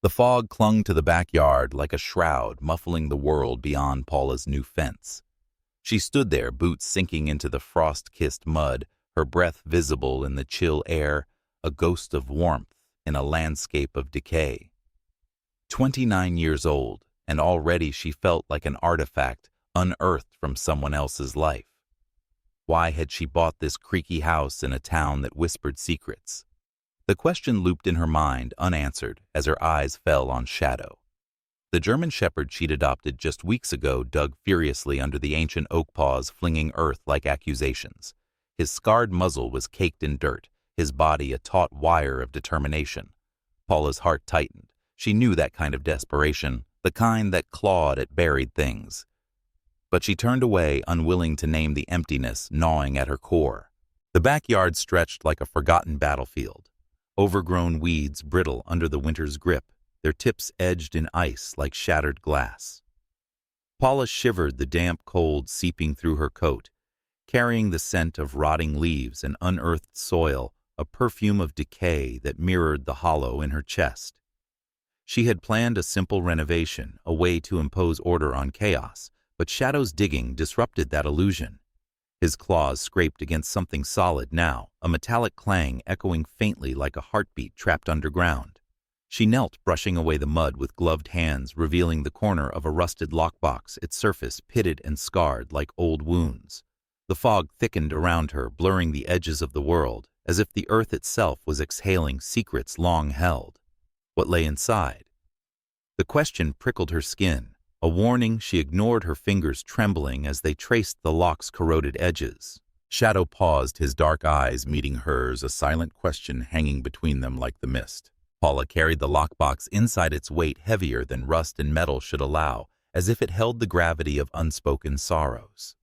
The fog clung to the backyard like a shroud, muffling the world beyond Paula's new fence. She stood there, boots sinking into the frost-kissed mud, her breath visible in the chill air, a ghost of warmth in a landscape of decay. 29 years old, and already she felt like an artifact unearthed from someone else's life. Why had she bought this creaky house in a town that whispered secrets? The question looped in her mind, unanswered, as her eyes fell on Shadow. The German shepherd she'd adopted just weeks ago dug furiously under the ancient oak paws, flinging earth like accusations. His scarred muzzle was caked in dirt, his body a taut wire of determination. Paula's heart tightened. She knew that kind of desperation, the kind that clawed at buried things. But she turned away, unwilling to name the emptiness gnawing at her core. The backyard stretched like a forgotten battlefield. Overgrown weeds brittle under the winter's grip, their tips edged in ice like shattered glass. Paula shivered, the damp cold seeping through her coat, carrying the scent of rotting leaves and unearthed soil, a perfume of decay that mirrored the hollow in her chest. She had planned a simple renovation, a way to impose order on chaos, but Shadow's digging disrupted that illusion. His claws scraped against something solid now, a metallic clang echoing faintly like a heartbeat trapped underground. She knelt, brushing away the mud with gloved hands, revealing the corner of a rusted lockbox, its surface pitted and scarred like old wounds. The fog thickened around her, blurring the edges of the world, as if the earth itself was exhaling secrets long held. What lay inside? The question prickled her skin. A warning, she ignored, her fingers trembling as they traced the lock's corroded edges. Shadow paused, his dark eyes meeting hers, a silent question hanging between them like the mist. Paula carried the lockbox inside, its weight heavier than rust and metal should allow, as if it held the gravity of unspoken sorrows.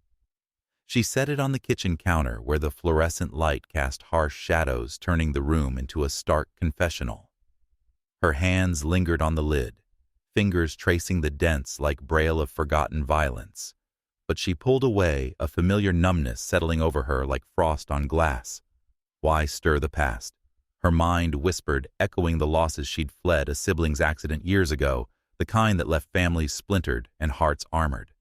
She set it on the kitchen counter, where the fluorescent light cast harsh shadows, turning the room into a stark confessional. Her hands lingered on the lid, fingers tracing the dents like braille of forgotten violence. But she pulled away, a familiar numbness settling over her like frost on glass. Why stir the past? Her mind whispered, echoing the losses she'd fled, a sibling's accident years ago, the kind that left families splintered and hearts armored.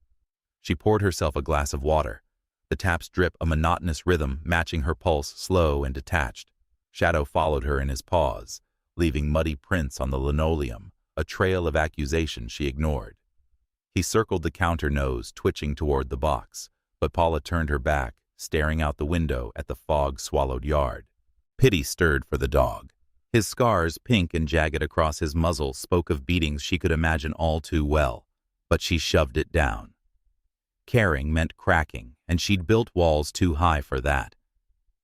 She poured herself a glass of water. The tap's drip, a monotonous rhythm, matching her pulse, slow and detached. Shadow followed her in his pause, leaving muddy prints on the linoleum, a trail of accusation she ignored. He circled the counter, nose twitching toward the box, but Paula turned her back, staring out the window at the fog-swallowed yard. Pity stirred for the dog. His scars, pink and jagged across his muzzle, spoke of beatings she could imagine all too well, but she shoved it down. Caring meant cracking, and she'd built walls too high for that.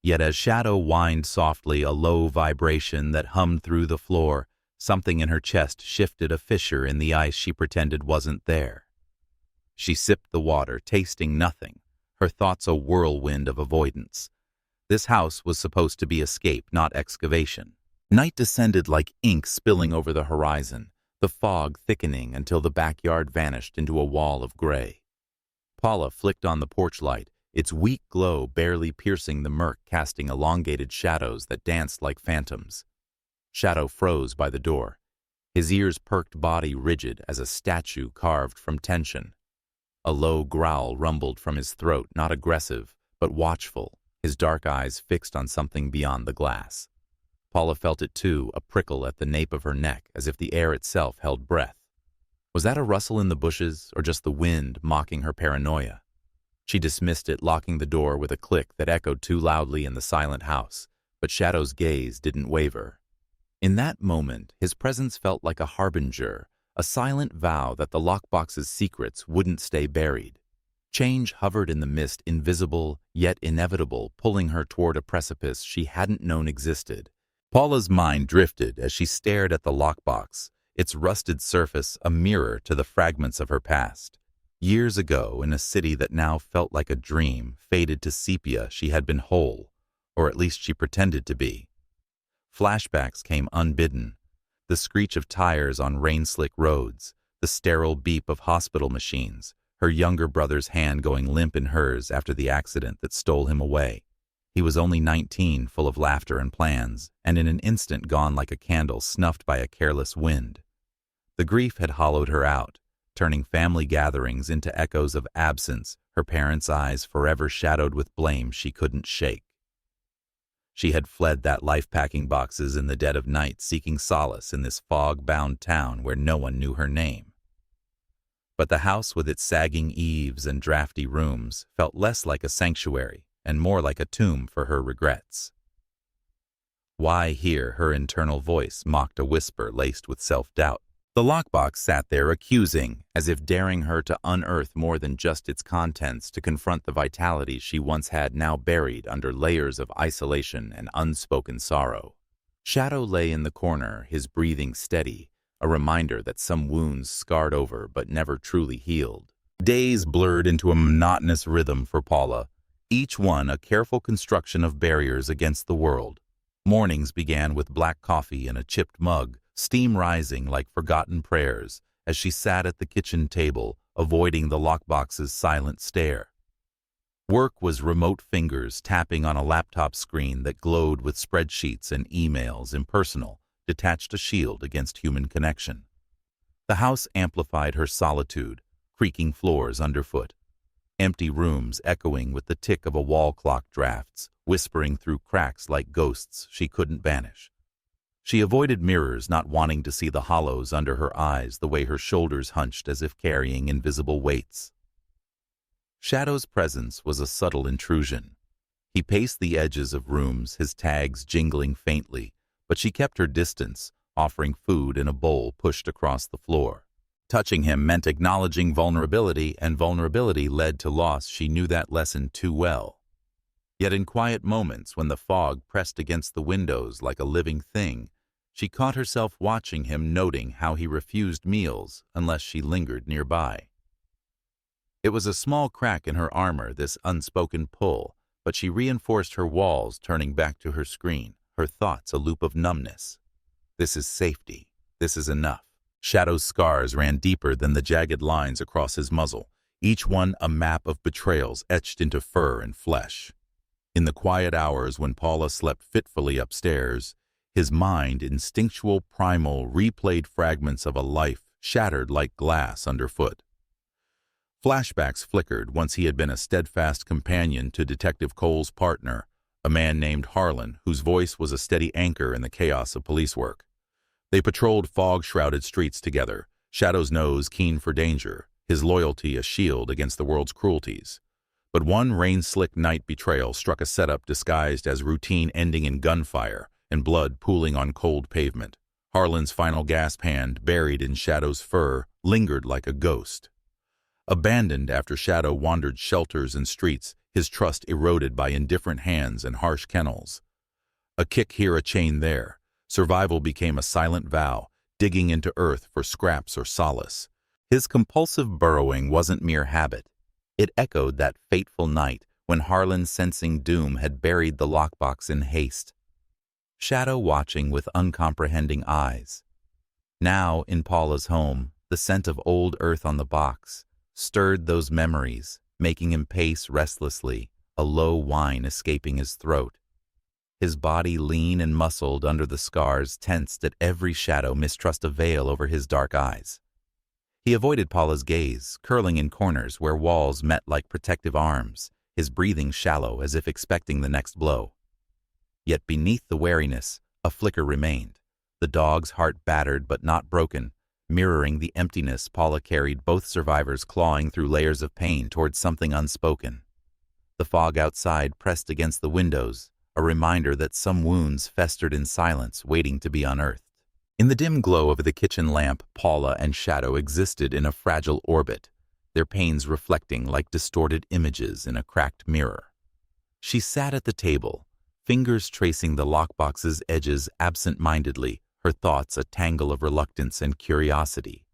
Yet as Shadow whined softly, a low vibration that hummed through the floor, something in her chest shifted, a fissure in the ice she pretended wasn't there. She sipped the water, tasting nothing, her thoughts a whirlwind of avoidance. This house was supposed to be escape, not excavation. Night descended like ink spilling over the horizon, the fog thickening until the backyard vanished into a wall of gray. Paula flicked on the porch light, its weak glow barely piercing the murk, casting elongated shadows that danced like phantoms. Shadow froze by the door, his ears perked, body rigid as a statue carved from tension. A low growl rumbled from his throat, not aggressive, but watchful, his dark eyes fixed on something beyond the glass. Paula felt it too, a prickle at the nape of her neck, as if the air itself held breath. Was that a rustle in the bushes, or just the wind mocking her paranoia? She dismissed it, locking the door with a click that echoed too loudly in the silent house, but Shadow's gaze didn't waver. In that moment, his presence felt like a harbinger, a silent vow that the lockbox's secrets wouldn't stay buried. Change hovered in the mist, invisible yet inevitable, pulling her toward a precipice she hadn't known existed. Paula's mind drifted as she stared at the lockbox, its rusted surface a mirror to the fragments of her past. Years ago, in a city that now felt like a dream, faded to sepia, she had been whole, or at least she pretended to be. Flashbacks came unbidden. The screech of tires on rain-slick roads, the sterile beep of hospital machines, her younger brother's hand going limp in hers after the accident that stole him away. He was only 19, full of laughter and plans, and in an instant gone like a candle snuffed by a careless wind. The grief had hollowed her out, turning family gatherings into echoes of absence, her parents' eyes forever shadowed with blame she couldn't shake. She had fled that life-packing boxes in the dead of night, seeking solace in this fog-bound town where no one knew her name. But the house with its sagging eaves and drafty rooms felt less like a sanctuary and more like a tomb for her regrets. Why here? Her internal voice mocked a whisper laced with self-doubt. The lockbox sat there accusing, as if daring her to unearth more than just its contents, to confront the vitality she once had now buried under layers of isolation and unspoken sorrow. Shadow lay in the corner, his breathing steady, a reminder that some wounds scarred over but never truly healed. Days blurred into a monotonous rhythm for Paula, each one a careful construction of barriers against the world. Mornings began with black coffee in a chipped mug, steam rising like forgotten prayers as she sat at the kitchen table, avoiding the lockbox's silent stare. Work was remote fingers tapping on a laptop screen that glowed with spreadsheets and emails, impersonal, detached a shield against human connection. The house amplified her solitude, creaking floors underfoot. Empty rooms echoing with the tick of a wall clock drafts, whispering through cracks like ghosts she couldn't banish. She avoided mirrors, not wanting to see the hollows under her eyes, the way her shoulders hunched as if carrying invisible weights. Shadow's presence was a subtle intrusion. He paced the edges of rooms, his tags jingling faintly, but she kept her distance, offering food in a bowl pushed across the floor. Touching him meant acknowledging vulnerability, and vulnerability led to loss. She knew that lesson too well. Yet in quiet moments, when the fog pressed against the windows like a living thing, she caught herself watching him, noting how he refused meals unless she lingered nearby. It was a small crack in her armor, this unspoken pull, but she reinforced her walls, turning back to her screen, her thoughts a loop of numbness. This is safety. This is enough. Shadow's scars ran deeper than the jagged lines across his muzzle, each one a map of betrayals etched into fur and flesh. In the quiet hours when Paula slept fitfully upstairs, his mind, instinctual, primal, replayed fragments of a life shattered like glass underfoot. Flashbacks flickered once he had been a steadfast companion to Detective Cole's partner, a man named Harlan, whose voice was a steady anchor in the chaos of police work. They patrolled fog-shrouded streets together, Shadow's nose keen for danger, his loyalty a shield against the world's cruelties. But one rain-slick night betrayal struck a setup disguised as routine, ending in gunfire and blood pooling on cold pavement. Harlan's final gasp hand, buried in Shadow's fur, lingered like a ghost. Abandoned after Shadow wandered shelters and streets, his trust eroded by indifferent hands and harsh kennels. A kick here, a chain there. Survival became a silent vow, digging into earth for scraps or solace. His compulsive burrowing wasn't mere habit. It echoed that fateful night when Harlan, sensing doom, had buried the lockbox in haste. Shadow watching with uncomprehending eyes. Now, in Paula's home, the scent of old earth on the box stirred those memories, making him pace restlessly, a low whine escaping his throat. His body, lean and muscled under the scars, tensed at every shadow, mistrust a veil over his dark eyes. He avoided Paula's gaze, curling in corners where walls met like protective arms, his breathing shallow as if expecting the next blow. Yet beneath the wariness, a flicker remained, the dog's heart battered but not broken, mirroring the emptiness Paula carried, both survivors clawing through layers of pain towards something unspoken. The fog outside pressed against the windows, a reminder that some wounds festered in silence, waiting to be unearthed. In the dim glow of the kitchen lamp, Paula and Shadow existed in a fragile orbit, their pains reflecting like distorted images in a cracked mirror. She sat at the table, fingers tracing the lockbox's edges absent-mindedly, her thoughts a tangle of reluctance and curiosity.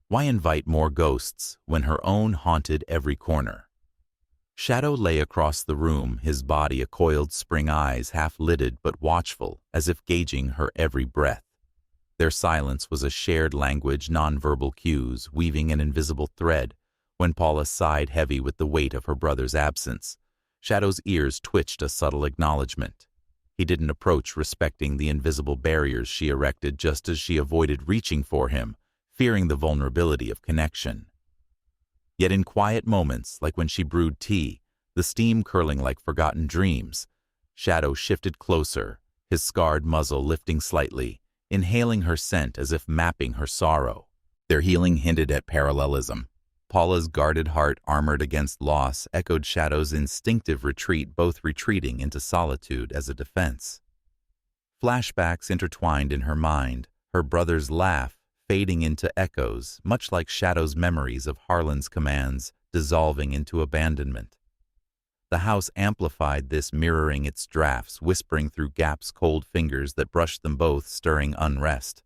Why invite more ghosts when her own haunted every corner? Shadow lay across the room, his body a coiled spring, eyes half-lidded but watchful, as if gauging her every breath. Their silence was a shared language, nonverbal cues, weaving an invisible thread. When Paula sighed heavy with the weight of her brother's absence, Shadow's ears twitched a subtle acknowledgement. He didn't approach, respecting the invisible barriers she erected, just as she avoided reaching for him, fearing the vulnerability of connection. Yet in quiet moments, like when she brewed tea, the steam curling like forgotten dreams, Shadow shifted closer, his scarred muzzle lifting slightly, inhaling her scent as if mapping her sorrow. Their healing hinted at parallelism. Paula's guarded heart armored against loss echoed Shadow's instinctive retreat, both retreating into solitude as a defense. Flashbacks intertwined in her mind, her brother's laugh fading into echoes, much like Shadow's memories of Harlan's commands dissolving into abandonment. The house amplified this, mirroring its drafts, whispering through Gap's cold fingers that brushed them both, stirring unrest.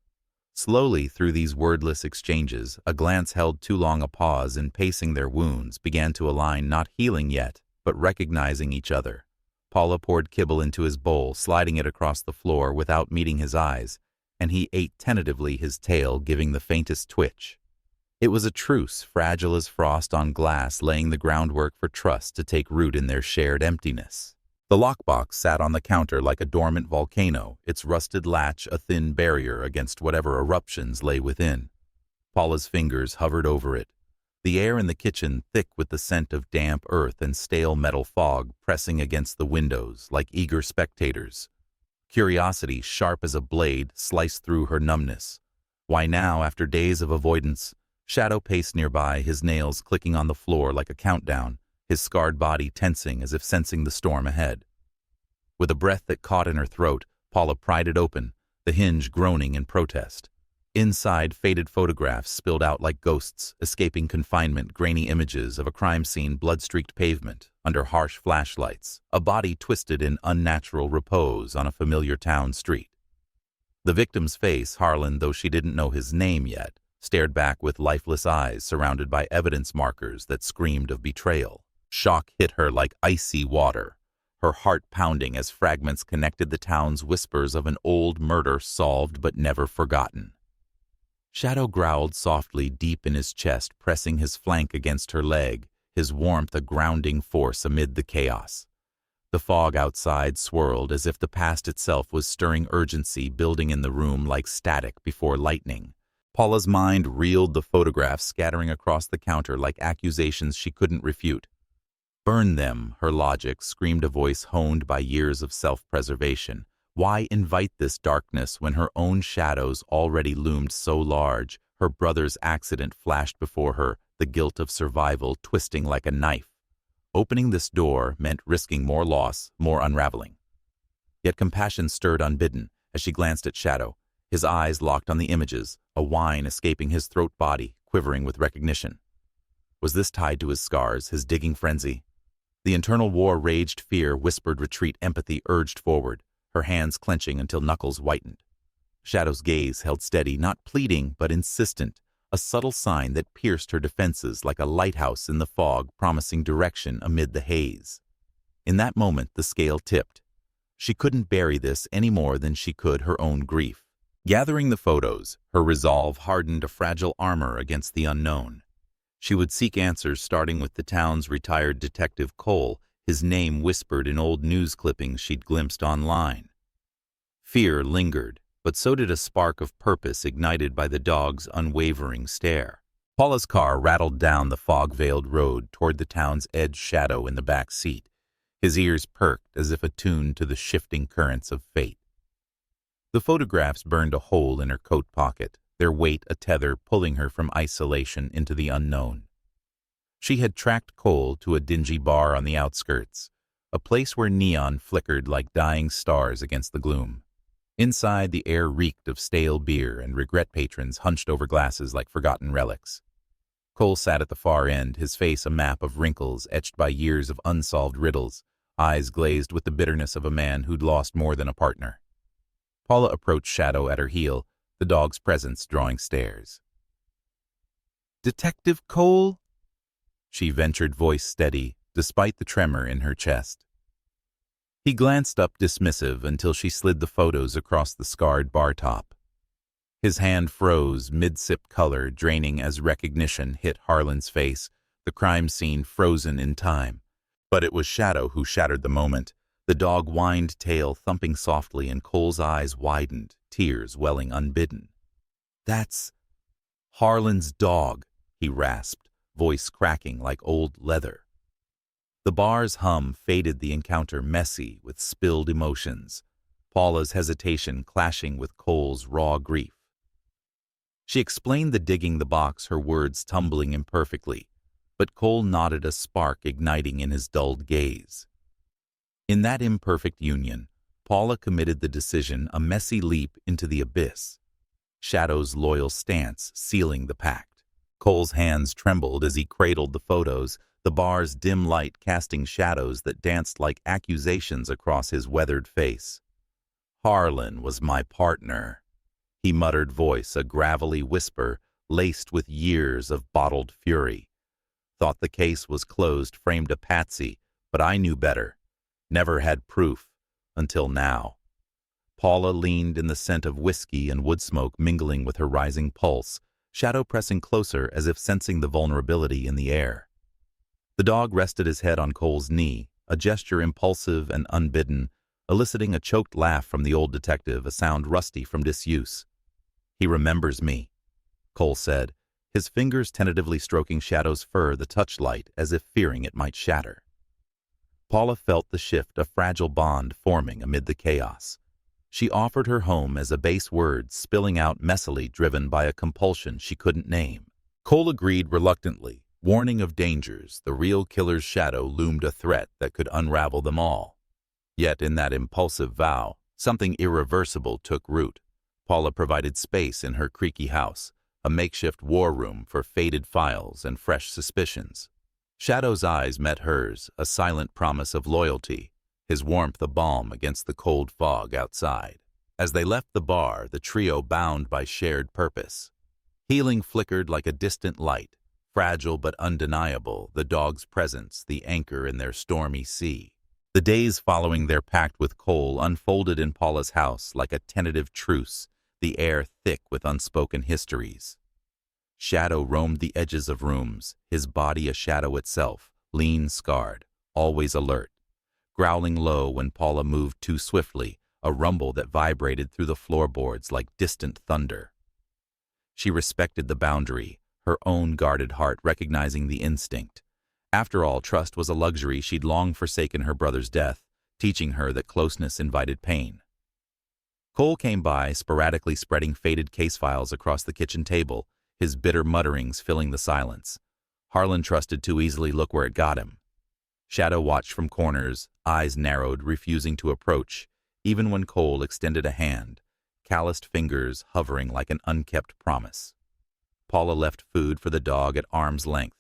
Slowly, through these wordless exchanges, a glance held too long a pause, and pacing their wounds, began to align, not healing yet, but recognizing each other. Paula poured kibble into his bowl, sliding it across the floor without meeting his eyes, and he ate tentatively, his tail giving the faintest twitch. It was a truce, fragile as frost on glass, laying the groundwork for trust to take root in their shared emptiness. The lockbox sat on the counter like a dormant volcano, its rusted latch a thin barrier against whatever eruptions lay within. Paula's fingers hovered over it, the air in the kitchen thick with the scent of damp earth and stale metal fog pressing against the windows like eager spectators. Curiosity, sharp as a blade, sliced through her numbness. Why now, after days of avoidance? Shadow paced nearby, his nails clicking on the floor like a countdown, his scarred body tensing as if sensing the storm ahead. With a breath that caught in her throat, Paula pried it open, the hinge groaning in protest. Inside, faded photographs spilled out like ghosts, escaping confinement, grainy images of a crime scene, blood-streaked pavement, under harsh flashlights, a body twisted in unnatural repose on a familiar town street. The victim's face, Harlan, though she didn't know his name yet, stared back with lifeless eyes surrounded by evidence markers that screamed of betrayal. Shock hit her like icy water, her heart pounding as fragments connected the town's whispers of an old murder solved but never forgotten. Shadow growled softly deep in his chest, pressing his flank against her leg, his warmth a grounding force amid the chaos. The fog outside swirled as if the past itself was stirring urgency, building in the room like static before lightning. Paula's mind reeled, the photographs scattering across the counter like accusations she couldn't refute. Burn them, her logic screamed, a voice honed by years of self-preservation. Why invite this darkness when her own shadows already loomed so large? Her brother's accident flashed before her, the guilt of survival twisting like a knife. Opening this door meant risking more loss, more unraveling. Yet compassion stirred unbidden as she glanced at Shadow, his eyes locked on the images, a whine escaping his throat body, quivering with recognition. Was this tied to his scars, his digging frenzy? The internal war raged, fear whispered retreat, empathy urged forward, her hands clenching until knuckles whitened. Shadow's gaze held steady, not pleading but insistent, a subtle sign that pierced her defenses like a lighthouse in the fog, promising direction amid the haze. In that moment, the scale tipped. She couldn't bury this any more than she could her own grief. Gathering the photos, her resolve hardened a fragile armor against the unknown. She would seek answers, starting with the town's retired detective Cole, his name whispered in old news clippings she'd glimpsed online. Fear lingered, but so did a spark of purpose ignited by the dog's unwavering stare. Paula's car rattled down the fog-veiled road toward the town's edge, Shadow in the back seat, his ears perked as if attuned to the shifting currents of fate. The photographs burned a hole in her coat pocket, their weight a tether pulling her from isolation into the unknown. She had tracked Cole to a dingy bar on the outskirts, a place where neon flickered like dying stars against the gloom. Inside, the air reeked of stale beer, and regret patrons hunched over glasses like forgotten relics. Cole sat at the far end, his face a map of wrinkles etched by years of unsolved riddles, eyes glazed with the bitterness of a man who'd lost more than a partner. Paula approached Shadow at her heel, the dog's presence drawing stares. "Detective Cole?" She ventured, voice steady, despite the tremor in her chest. He glanced up dismissive until she slid the photos across the scarred bar top. His hand froze, mid-sip color draining as recognition hit Harlan's face, the crime scene frozen in time. But it was Shadow who shattered the moment, the dog whined tail thumping softly, and Cole's eyes widened, tears welling unbidden. "That's Harlan's dog, he rasped, voice cracking like old leather. The bar's hum faded the encounter messy with spilled emotions, Paula's hesitation clashing with Cole's raw grief. She explained the digging the box, her words tumbling imperfectly, but Cole nodded, a spark igniting in his dulled gaze. In that imperfect union, Paula committed the decision, a messy leap into the abyss, Shadow's loyal stance sealing the pact. Cole's hands trembled as he cradled the photos, the bar's dim light casting shadows that danced like accusations across his weathered face. "Harlan was my partner," he muttered, voice a gravelly whisper laced with years of bottled fury. "Thought the case was closed, framed a patsy, but I knew better. Never had proof, until now." Paula leaned in the scent of whiskey and wood smoke mingling with her rising pulse, Shadow pressing closer as if sensing the vulnerability in the air. The dog rested his head on Cole's knee, a gesture impulsive and unbidden, eliciting a choked laugh from the old detective, a sound rusty from disuse. "He remembers me," Cole said, his fingers tentatively stroking Shadow's fur, the touch light as if fearing it might shatter. Paula felt the shift, a fragile bond forming amid the chaos. She offered her home as a base word spilling out messily, driven by a compulsion she couldn't name. Cole agreed reluctantly, warning of dangers. The real killer's shadow loomed a threat that could unravel them all. Yet in that impulsive vow, something irreversible took root. Paula provided space in her creaky house, a makeshift war room for faded files and fresh suspicions. Shadow's eyes met hers, a silent promise of loyalty, his warmth a balm against the cold fog outside. As they left the bar, the trio bound by shared purpose. Healing flickered like a distant light, fragile but undeniable, the dog's presence the anchor in their stormy sea. The days following their pact with Cole unfolded in Paula's house like a tentative truce, the air thick with unspoken histories. Shadow roamed the edges of rooms, his body a shadow itself, lean, scarred, always alert, growling low when Paula moved too swiftly, a rumble that vibrated through the floorboards like distant thunder. She respected the boundary, her own guarded heart recognizing the instinct. After all, trust was a luxury she'd long forsaken her brother's death, teaching her that closeness invited pain. Cole came by, sporadically spreading faded case files across the kitchen table, his bitter mutterings filling the silence. Harlan trusted too easily, look where it got him. Shadow watched from corners, eyes narrowed, refusing to approach, even when Cole extended a hand, calloused fingers hovering like an unkept promise. Paula left food for the dog at arm's length,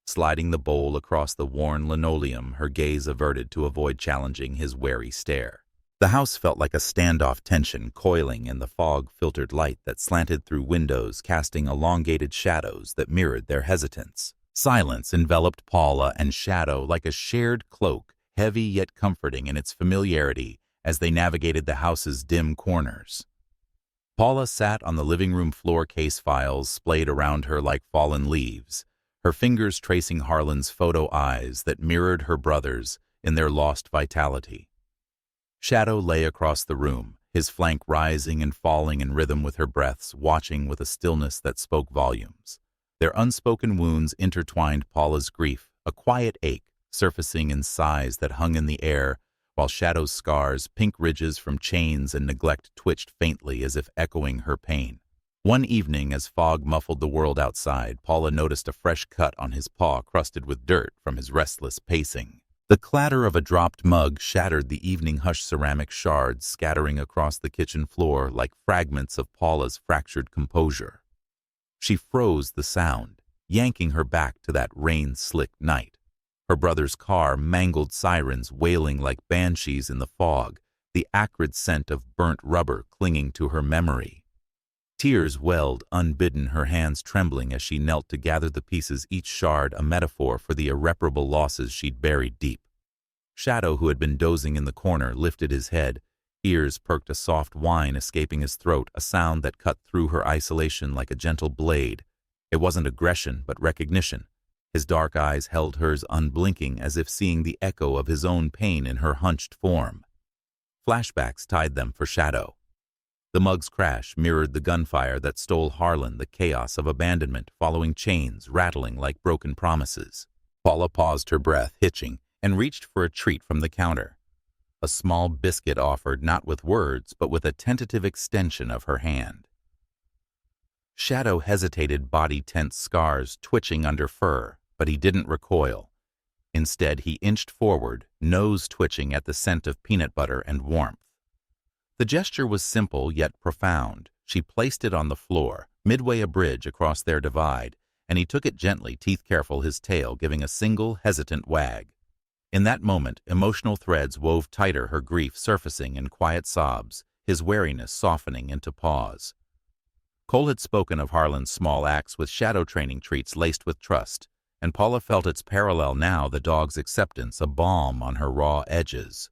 sliding the bowl across the worn linoleum, her gaze averted to avoid challenging his wary stare. The house felt like a standoff tension coiling in the fog-filtered light that slanted through windows, casting elongated shadows that mirrored their hesitance. Silence enveloped Paula and Shadow like a shared cloak, heavy yet comforting in its familiarity as they navigated the house's dim corners. Paula sat on the living room floor, case files splayed around her like fallen leaves, her fingers tracing Harlan's photo eyes that mirrored her brother's in their lost vitality. Shadow lay across the room, his flank rising and falling in rhythm with her breaths, watching with a stillness that spoke volumes. Their unspoken wounds intertwined Paula's grief, a quiet ache surfacing in sighs that hung in the air, while Shadow's scars, pink ridges from chains and neglect, twitched faintly as if echoing her pain. One evening, as fog muffled the world outside, Paula noticed a fresh cut on his paw crusted with dirt from his restless pacing. The clatter of a dropped mug shattered the evening hush, ceramic shards scattering across the kitchen floor like fragments of Paula's fractured composure. She froze the sound, yanking her back to that rain-slicked night. Her brother's car, mangled sirens wailing like banshees in the fog, the acrid scent of burnt rubber clinging to her memory. Tears welled unbidden, her hands trembling as she knelt to gather the pieces, each shard a metaphor for the irreparable losses she'd buried deep. Shadow, who had been dozing in the corner, lifted his head, ears perked, a soft whine escaping his throat, a sound that cut through her isolation like a gentle blade. It wasn't aggression, but recognition. His dark eyes held hers unblinking, as if seeing the echo of his own pain in her hunched form. Flashbacks tied them for Shadow. The mug's crash mirrored the gunfire that stole Harlan, the chaos of abandonment, following chains rattling like broken promises. Paula paused, her breath hitching, and reached for a treat from the counter. A small biscuit offered not with words, but with a tentative extension of her hand. Shadow hesitated, body tense, scars twitching under fur, but he didn't recoil. Instead, he inched forward, nose twitching at the scent of peanut butter and warmth. The gesture was simple yet profound. She placed it on the floor, midway a bridge across their divide, and he took it gently, teeth careful, his tail giving a single hesitant wag. In that moment, emotional threads wove tighter, her grief surfacing in quiet sobs, his wariness softening into pause. Cole had spoken of Harlan's small acts with shadow training treats laced with trust, and Paula felt its parallel now, the dog's acceptance, a balm on her raw edges.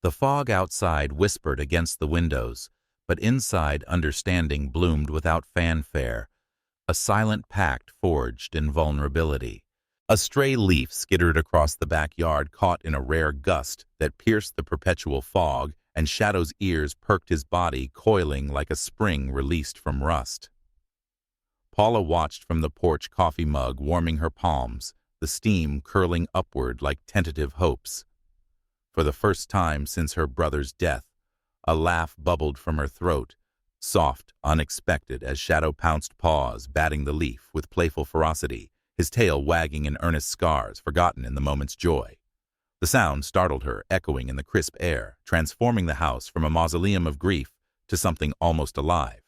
The fog outside whispered against the windows, but inside understanding bloomed without fanfare, a silent pact forged in vulnerability. A stray leaf skittered across the backyard, caught in a rare gust that pierced the perpetual fog, and Shadow's ears perked, his body coiling like a spring released from rust. Paula watched from the porch, coffee mug warming her palms, the steam curling upward like tentative hopes. For the first time since her brother's death, a laugh bubbled from her throat, soft, unexpected, as Shadow pounced paws, batting the leaf with playful ferocity, his tail wagging in earnest scars forgotten in the moment's joy. The sound startled her, echoing in the crisp air, transforming the house from a mausoleum of grief to something almost alive.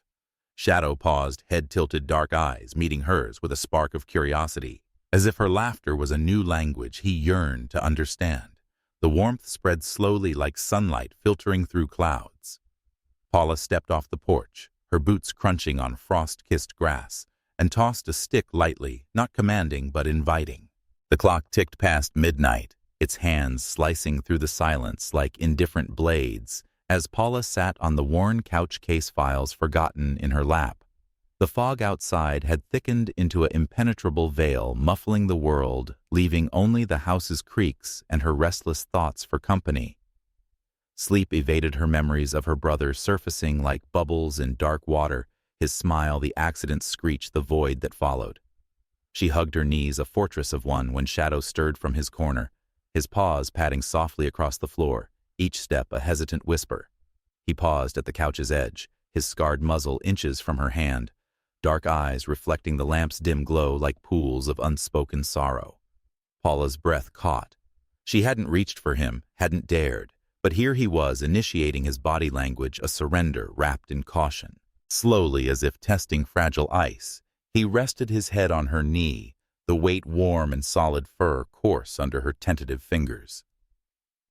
Shadow paused, head tilted, dark eyes meeting hers with a spark of curiosity. As if her laughter was a new language he yearned to understand. The warmth spread slowly like sunlight filtering through clouds. Paula stepped off the porch, her boots crunching on frost-kissed grass, and tossed a stick lightly, not commanding but inviting. The clock ticked past midnight, its hands slicing through the silence like indifferent blades, as Paula sat on the worn couch, case files forgotten in her lap. The fog outside had thickened into an impenetrable veil, muffling the world, leaving only the house's creaks and her restless thoughts for company. Sleep evaded her, memories of her brother surfacing like bubbles in dark water, his smile, the accident screech, the void that followed. She hugged her knees, a fortress of one, when Shadow stirred from his corner, his paws padding softly across the floor, each step a hesitant whisper. He paused at the couch's edge, his scarred muzzle inches from her hand, dark eyes reflecting the lamp's dim glow like pools of unspoken sorrow. Paula's breath caught. She hadn't reached for him, hadn't dared, but here he was, initiating his body language, a surrender wrapped in caution. Slowly, as if testing fragile ice, he rested his head on her knee, the weight warm and solid, fur coarse under her tentative fingers.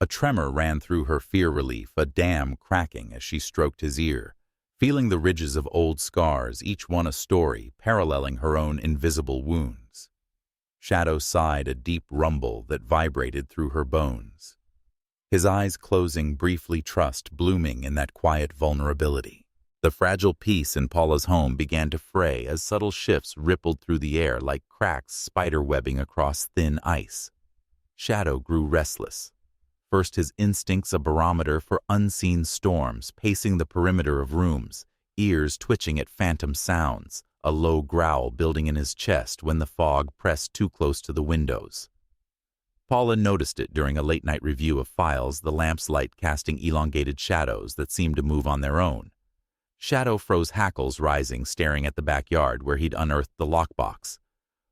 A tremor ran through her, fear relief, a dam cracking as she stroked his ear, feeling the ridges of old scars, each one a story, paralleling her own invisible wounds. Shadow sighed, a deep rumble that vibrated through her bones. His eyes closing briefly, trust blooming in that quiet vulnerability. The fragile peace in Paula's home began to fray as subtle shifts rippled through the air like cracks spider-webbing across thin ice. Shadow grew restless. First, his instincts a barometer for unseen storms, pacing the perimeter of rooms, ears twitching at phantom sounds, a low growl building in his chest when the fog pressed too close to the windows. Paula noticed it during a late-night review of files, the lamp's light casting elongated shadows that seemed to move on their own. Shadow froze, hackles rising, staring at the backyard where he'd unearthed the lockbox.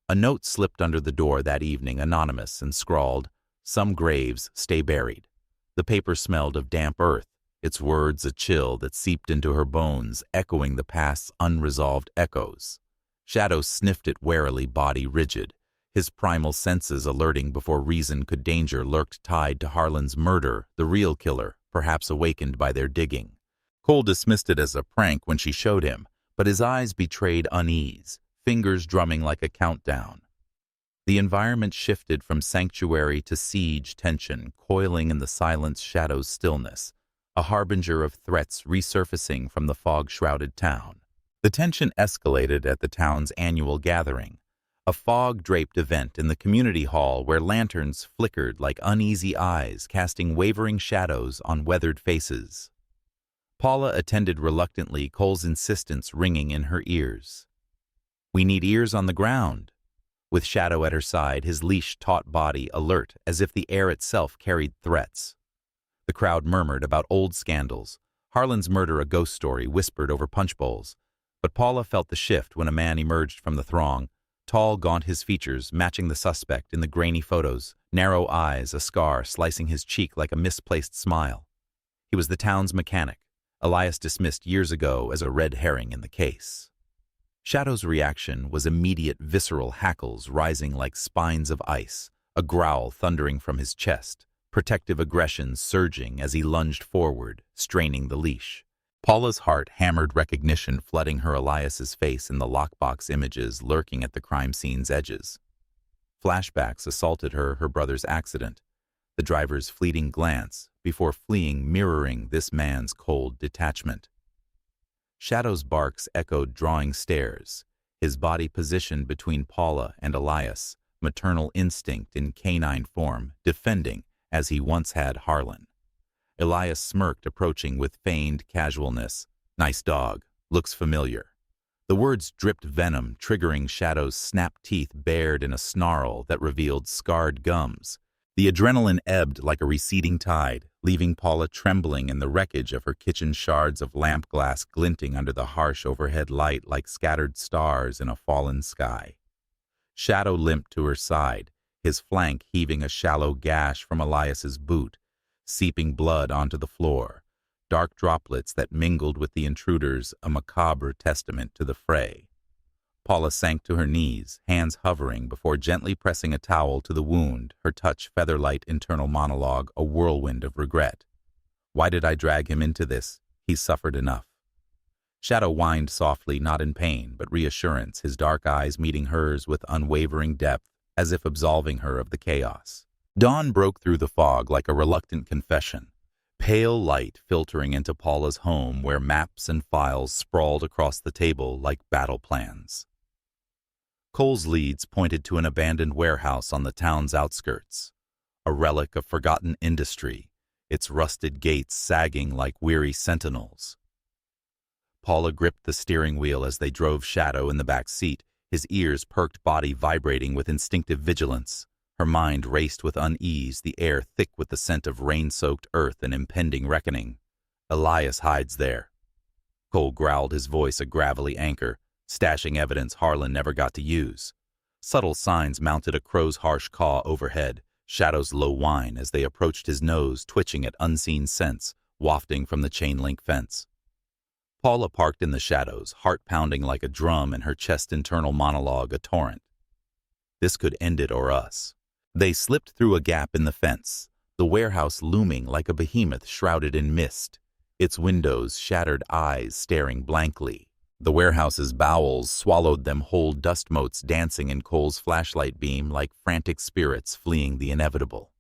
A note slipped under the door that evening, anonymous, and scrawled, "Some graves stay buried." The paper smelled of damp earth, its words a chill that seeped into her bones, echoing the past's unresolved echoes. Shadow sniffed it warily, body rigid, his primal senses alerting before reason could. Danger lurked, tied to Harlan's murder, the real killer, perhaps awakened by their digging. Cole dismissed it as a prank when she showed him, but his eyes betrayed unease, fingers drumming like a countdown. The environment shifted from sanctuary to siege tension, coiling in the silence, Shadow's stillness, a harbinger of threats resurfacing from the fog-shrouded town. The tension escalated at the town's annual gathering, a fog-draped event in the community hall where lanterns flickered like uneasy eyes, casting wavering shadows on weathered faces. Paula attended reluctantly, Cole's insistence ringing in her ears. "We need ears on the ground." With Shadow at her side, his leash-taut body alert as if the air itself carried threats. The crowd murmured about old scandals, Harlan's murder a ghost story whispered over punch bowls. But Paula felt the shift when a man emerged from the throng, tall, gaunt, his features matching the suspect in the grainy photos, narrow eyes, a scar slicing his cheek like a misplaced smile. He was the town's mechanic, Elias dismissed years ago as a red herring in the case. Shadow's reaction was immediate, visceral hackles rising like spines of ice, a growl thundering from his chest, protective aggression surging as he lunged forward, straining the leash. Paula's heart hammered, recognition flooding her, Elias's face in the lockbox images lurking at the crime scene's edges. Flashbacks assaulted her brother's accident, the driver's fleeting glance before fleeing mirroring this man's cold detachment. Shadow's barks echoed, drawing stares, his body positioned between Paula and Elias, maternal instinct in canine form, defending as he once had Harlan. Elias smirked, approaching with feigned casualness. "Nice dog. Looks familiar." The words dripped venom, triggering Shadow's snapped teeth bared in a snarl that revealed scarred gums. The adrenaline ebbed like a receding tide, leaving Paula trembling in the wreckage of her kitchen, shards of lamp glass glinting under the harsh overhead light like scattered stars in a fallen sky. Shadow limped to her side, his flank heaving a shallow gash from Elias's boot, seeping blood onto the floor, dark droplets that mingled with the intruders, a macabre testament to the fray. Paula sank to her knees, hands hovering before gently pressing a towel to the wound, her touch featherlight internal monologue, a whirlwind of regret. "Why did I drag him into this? He's suffered enough." Shadow whined softly, not in pain, but reassurance, his dark eyes meeting hers with unwavering depth, as if absolving her of the chaos. Dawn broke through the fog like a reluctant confession, pale light filtering into Paula's home where maps and files sprawled across the table like battle plans. Cole's leads pointed to an abandoned warehouse on the town's outskirts, a relic of forgotten industry, its rusted gates sagging like weary sentinels. Paula gripped the steering wheel as they drove, Shadow in the back seat, his ears perked, body vibrating with instinctive vigilance. Her mind raced with unease, the air thick with the scent of rain-soaked earth and impending reckoning. "Elias hides there." Cole growled, his voice a gravelly anchor, stashing evidence Harlan never got to use. Subtle signs mounted, a crow's harsh caw overhead, Shadow's low whine as they approached his nose, twitching at unseen scents, wafting from the chain-link fence. Paula parked in the shadows, heart pounding like a drum and her chest internal monologue a torrent. This could end it or us. They slipped through a gap in the fence, the warehouse looming like a behemoth shrouded in mist, its windows shattered, eyes staring blankly. The warehouse's bowels swallowed them whole, dust motes dancing in Cole's flashlight beam like frantic spirits fleeing the inevitable.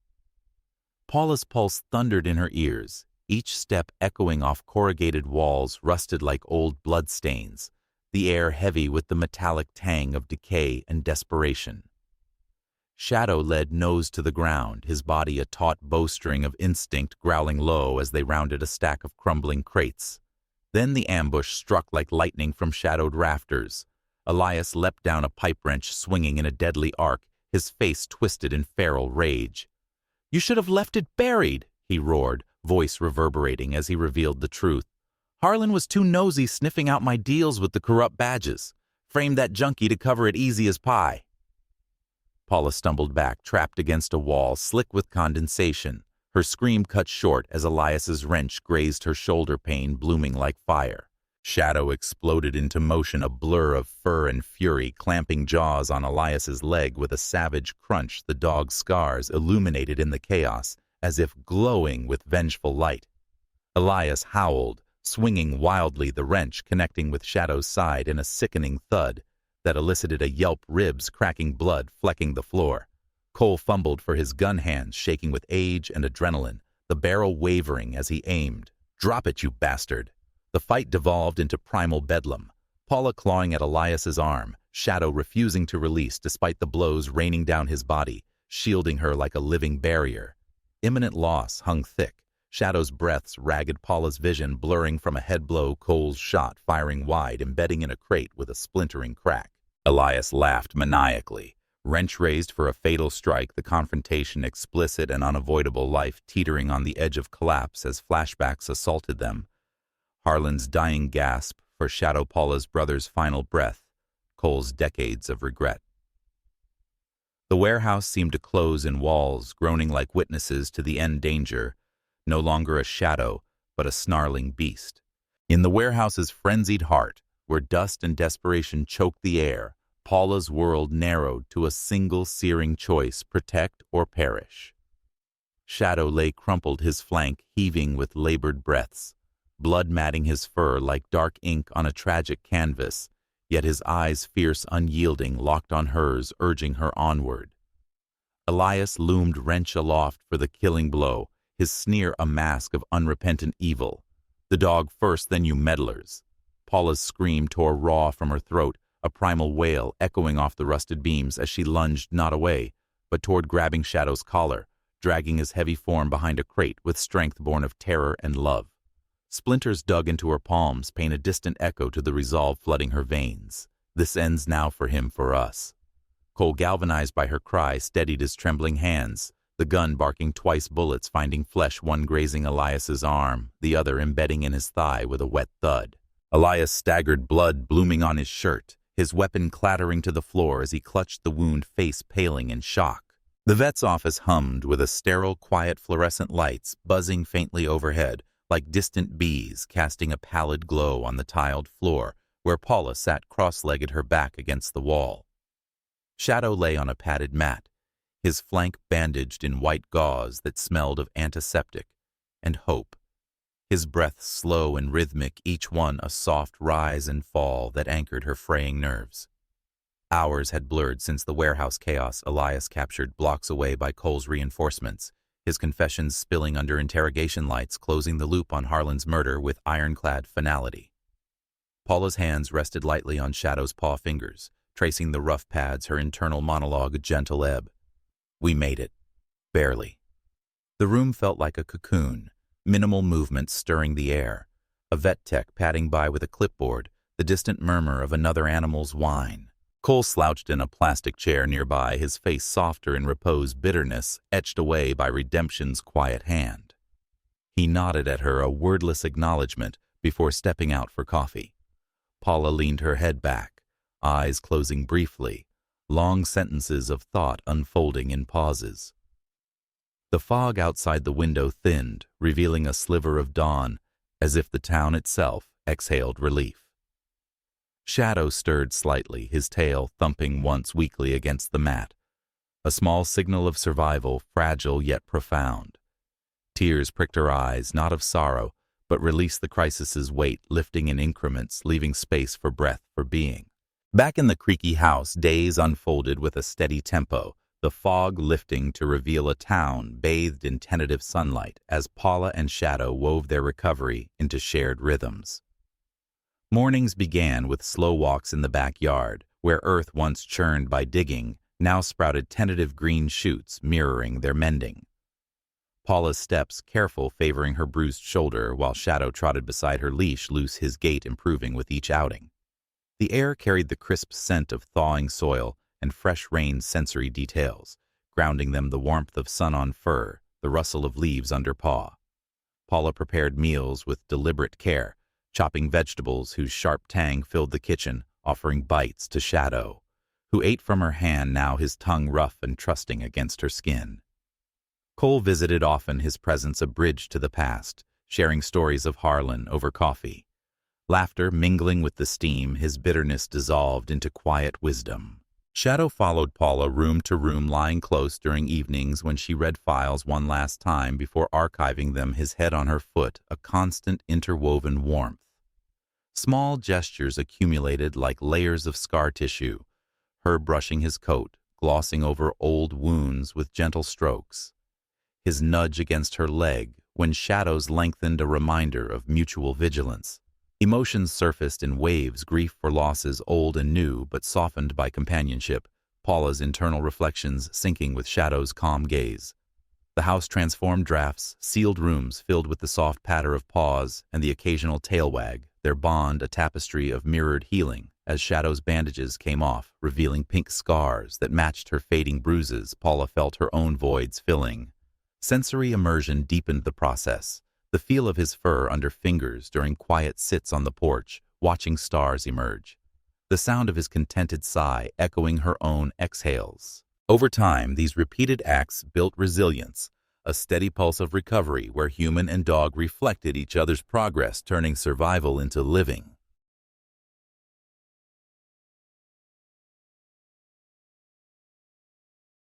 Paula's pulse thundered in her ears, each step echoing off corrugated walls rusted like old bloodstains, the air heavy with the metallic tang of decay and desperation. Shadow led nose to the ground, his body a taut bowstring of instinct, growling low as they rounded a stack of crumbling crates. Then the ambush struck like lightning from shadowed rafters. Elias leapt down, a pipe wrench swinging in a deadly arc, his face twisted in feral rage. "You should have left it buried," he roared, voice reverberating as he revealed the truth. "Harlan was too nosy sniffing out my deals with the corrupt badges. Framed that junkie to cover it easy as pie." Paula stumbled back, trapped against a wall, slick with condensation. Her scream cut short as Elias's wrench grazed her shoulder, pain blooming like fire. Shadow exploded into motion, a blur of fur and fury, clamping jaws on Elias's leg with a savage crunch, the dog's scars illuminated in the chaos, as if glowing with vengeful light. Elias howled, swinging wildly, the wrench connecting with Shadow's side in a sickening thud that elicited a yelp, ribs cracking, blood flecking the floor. Cole fumbled for his gun hands, shaking with age and adrenaline, the barrel wavering as he aimed. "Drop it, you bastard!" The fight devolved into primal bedlam, Paula clawing at Elias's arm, Shadow refusing to release despite the blows raining down his body, shielding her like a living barrier. Imminent loss hung thick, Shadow's breaths ragged Paula's vision, blurring from a head blow, Cole's shot firing wide, embedding in a crate with a splintering crack. Elias laughed maniacally. Wrench raised for a fatal strike, the confrontation explicit and unavoidable, life teetering on the edge of collapse as flashbacks assaulted them. Harlan's dying gasp foreshadowed Paula's brother's final breath, Cole's decades of regret. The warehouse seemed to close in walls, groaning like witnesses to the end danger, no longer a shadow, but a snarling beast. In the warehouse's frenzied heart, where dust and desperation choked the air, Paula's world narrowed to a single searing choice: protect or perish. Shadow lay crumpled, his flank heaving with labored breaths, blood matting his fur like dark ink on a tragic canvas, yet his eyes fierce, unyielding, locked on hers, urging her onward. Elias loomed, wrench aloft for the killing blow, his sneer a mask of unrepentant evil. "The dog first, then you meddlers." Paula's scream tore raw from her throat, a primal wail echoing off the rusted beams as she lunged not away, but toward grabbing Shadow's collar, dragging his heavy form behind a crate with strength born of terror and love. Splinters dug into her palms, paying a distant echo to the resolve flooding her veins. This ends now for him, for us. Cole, galvanized by her cry, steadied his trembling hands, the gun barking twice, bullets finding flesh, one grazing Elias's arm, the other embedding in his thigh with a wet thud. Elias staggered, blood blooming on his shirt, his weapon clattering to the floor as he clutched the wound, face paling in shock. The vet's office hummed with a sterile, quiet fluorescent lights buzzing faintly overhead, like distant bees casting a pallid glow on the tiled floor where Paula sat cross-legged, her back against the wall. Shadow lay on a padded mat, his flank bandaged in white gauze that smelled of antiseptic and hope, his breath slow and rhythmic, each one a soft rise and fall that anchored her fraying nerves. Hours had blurred since the warehouse chaos Elias captured blocks away by Cole's reinforcements, his confessions spilling under interrogation lights, closing the loop on Harlan's murder with ironclad finality. Paula's hands rested lightly on Shadow's paw fingers, tracing the rough pads, her internal monologue a gentle ebb. "We made it. Barely." The room felt like a cocoon, minimal movement stirring the air, a vet tech padding by with a clipboard, the distant murmur of another animal's whine. Cole slouched in a plastic chair nearby, his face softer in repose, bitterness etched away by redemption's quiet hand. He nodded at her, a wordless acknowledgement, before stepping out for coffee. Paula leaned her head back, eyes closing briefly, long sentences of thought unfolding in pauses. The fog outside the window thinned, revealing a sliver of dawn, as if the town itself exhaled relief. Shadow stirred slightly, his tail thumping once weakly against the mat, a small signal of survival, fragile yet profound. Tears pricked her eyes, not of sorrow, but released the crisis's weight, lifting in increments, leaving space for breath, for being. Back in the creaky house, days unfolded with a steady tempo, the fog lifting to reveal a town bathed in tentative sunlight as Paula and Shadow wove their recovery into shared rhythms. Mornings began with slow walks in the backyard, where earth once churned by digging now sprouted tentative green shoots mirroring their mending. Paula's steps careful, favoring her bruised shoulder, while Shadow trotted beside her leash, loose, his gait improving with each outing. The air carried the crisp scent of thawing soil and fresh rain's sensory details, grounding them the warmth of sun on fur, the rustle of leaves under paw. Paula prepared meals with deliberate care, chopping vegetables whose sharp tang filled the kitchen, offering bites to Shadow, who ate from her hand, now his tongue rough and trusting against her skin. Cole visited often, his presence a bridge to the past, sharing stories of Harlan over coffee. Laughter mingling with the steam, his bitterness dissolved into quiet wisdom. Shadow followed Paula room to room, lying close during evenings when she read files one last time before archiving them, his head on her foot, a constant interwoven warmth. Small gestures accumulated like layers of scar tissue, her brushing his coat, glossing over old wounds with gentle strokes. His nudge against her leg when shadows lengthened, a reminder of mutual vigilance. Emotions surfaced in waves, grief for losses old and new but softened by companionship, Paula's internal reflections sinking with Shadow's calm gaze. The house transformed drafts, sealed rooms filled with the soft patter of paws and the occasional tail wag, their bond a tapestry of mirrored healing, as Shadow's bandages came off, revealing pink scars that matched her fading bruises. Paula felt her own voids filling. Sensory immersion deepened the process, the feel of his fur under fingers during quiet sits on the porch, watching stars emerge. The sound of his contented sigh echoing her own exhales. Over time, these repeated acts built resilience, a steady pulse of recovery where human and dog reflected each other's progress, turning survival into living.